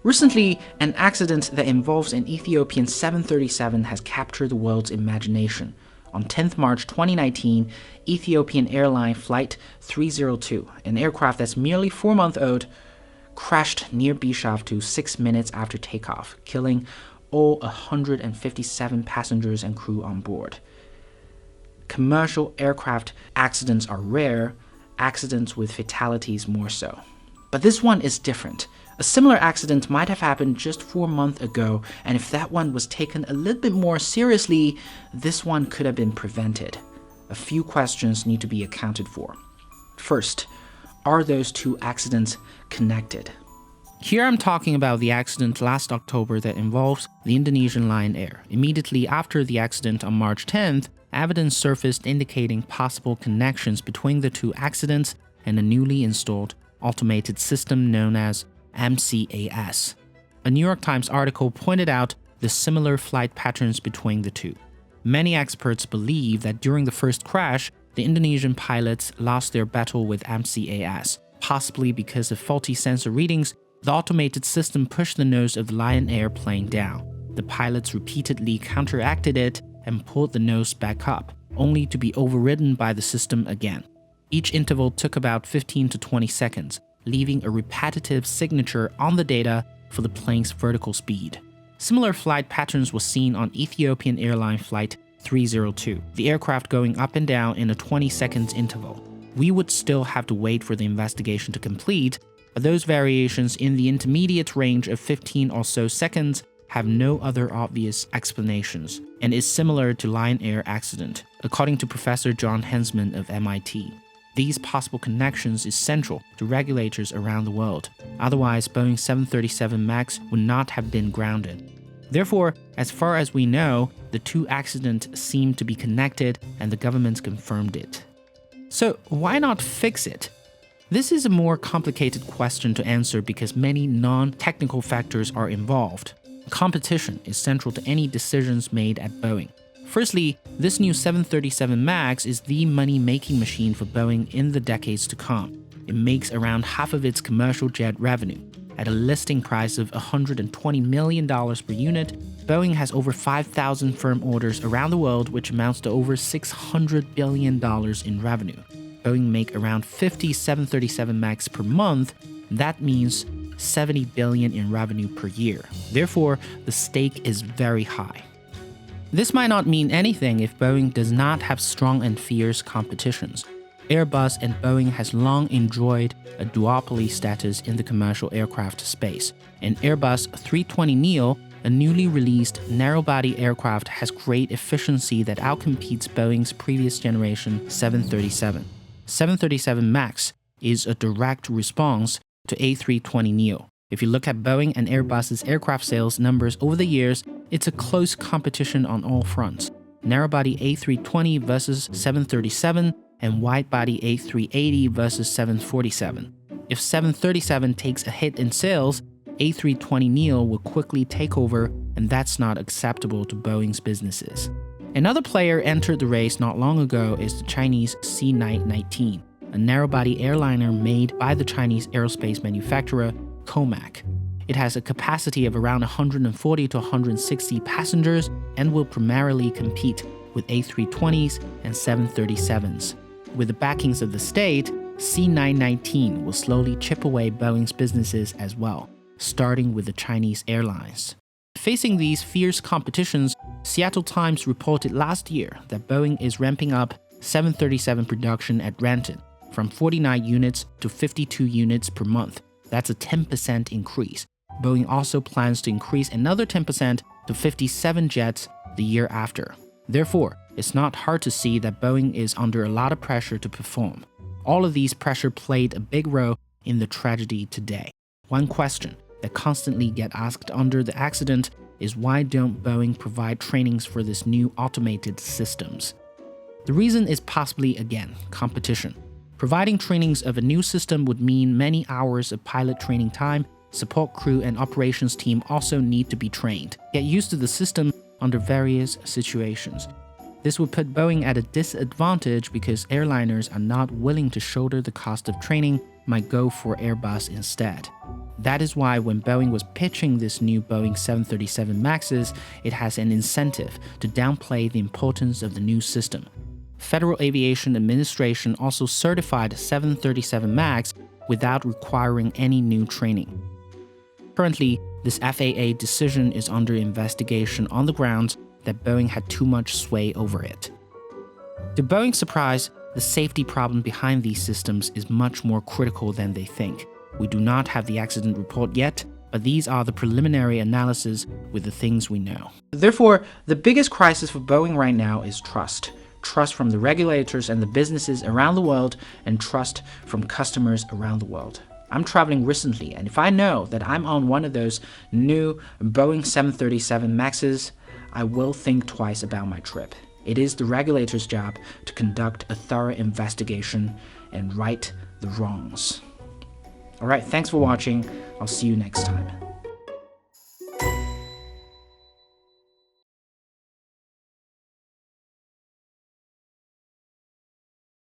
Recently, an accident that involves an Ethiopian 737 has captured the world's imagination. On 10th March 2019, Ethiopian airline Flight 302, an aircraft that's merely 4-month-old, crashed near Bishavtu 6 minutes after takeoff, killing all 157 passengers and crew on board. Commercial aircraft accidents are rare, accidents with fatalities more so. But this one is different. A similar accident might have happened just 4 months ago, and if that one was taken a little bit more seriously, this one could have been prevented. A few questions need to be accounted for. First, are those two accidents connected? Here I'm talking about the accident last October that involves the Indonesian Lion Air. Immediately after the accident on March 10th, evidence surfaced indicating possible connections between the two accidents and a newly installed automated system known as MCAS. A New York Times article pointed out the similar flight patterns between the two. Many experts believe that during the first crash, the Indonesian pilots lost their battle with MCAS, possibly because of faulty sensor readings. The automated system pushed the nose of the Lion Air plane down. The pilots repeatedly counteracted it and pulled the nose back up, only to be overridden by the system again. Each interval took about 15 to 20 seconds, leaving a repetitive signature on the data for the plane's vertical speed. Similar flight patterns were seen on Ethiopian airline Flight 302, the aircraft going up and down in a 20-second interval. We would still have to wait for the investigation to complete, but those variations in the intermediate range of 15 or so seconds have no other obvious explanations, and is similar to Lion Air accident, according to Professor John Hensman of MIT. These possible connections is central to regulators around the world. Otherwise, Boeing 737 MAX would not have been grounded. Therefore, as far as we know, the two accidents seem to be connected and the government confirmed it. So why not fix it? This is a more complicated question to answer because many non-technical factors are involved. Competition is central to any decisions made at Boeing. Firstly, this new 737 MAX is the money-making machine for Boeing in the decades to come. It makes around half of its commercial jet revenue. At a listing price of $120 million per unit, Boeing has over 5,000 firm orders around the world, which amounts to over $600 billion in revenue. Boeing make around 50 737 MAX per month. That means $70 billion in revenue per year. Therefore, the stake is very high. This might not mean anything if Boeing does not have strong and fierce competitions. Airbus and Boeing has long enjoyed a duopoly status in the commercial aircraft space. An Airbus 320neo, a newly released narrow-body aircraft, has great efficiency that outcompetes Boeing's previous generation 737. 737 MAX is a direct response to A320neo. If you look at Boeing and Airbus's aircraft sales numbers over the years, it's a close competition on all fronts. Narrow-body A320 versus 737 and wide-body A380 versus 747. If 737 takes a hit in sales, A320neo will quickly take over, and that's not acceptable to Boeing's businesses. Another player entered the race not long ago is the Chinese C919, a narrow-body airliner made by the Chinese aerospace manufacturer Comac. It has a capacity of around 140 to 160 passengers and will primarily compete with A320s and 737s. With the backings of the state, C919 will slowly chip away Boeing's businesses as well, starting with the Chinese airlines. Facing these fierce competitions, Seattle Times reported last year that Boeing is ramping up 737 production at Renton from 49 units to 52 units per month. That's a 10% increase. Boeing also plans to increase another 10% to 57 jets the year after. Therefore, it's not hard to see that Boeing is under a lot of pressure to perform. All of these pressure played a big role in the tragedy today. One question that constantly gets asked under the accident is why don't Boeing provide trainings for this new automated systems? The reason is possibly, again, competition. Providing trainings of a new system would mean many hours of pilot training time. Support crew and operations team also need to be trained, get used to the system under various situations. This would put Boeing at a disadvantage because airliners are not willing to shoulder the cost of training, might go for Airbus instead. That is why when Boeing was pitching this new Boeing 737 MAXes, it has an incentive to downplay the importance of the new system. Federal Aviation Administration also certified 737 MAX without requiring any new training. Currently, this FAA decision is under investigation on the grounds that Boeing had too much sway over it. To Boeing's surprise, the safety problem behind these systems is much more critical than they think. We do not have the accident report yet, but these are the preliminary analysis with the things we know. Therefore, the biggest crisis for Boeing right now is trust. Trust from the regulators and the businesses around the world, and trust from customers around the world. I'm traveling recently, and if I know that I'm on one of those new Boeing 737 MAXes, I will think twice about my trip. It is the regulator's job to conduct a thorough investigation and right the wrongs. Alright, thanks for watching. I'll see you next time.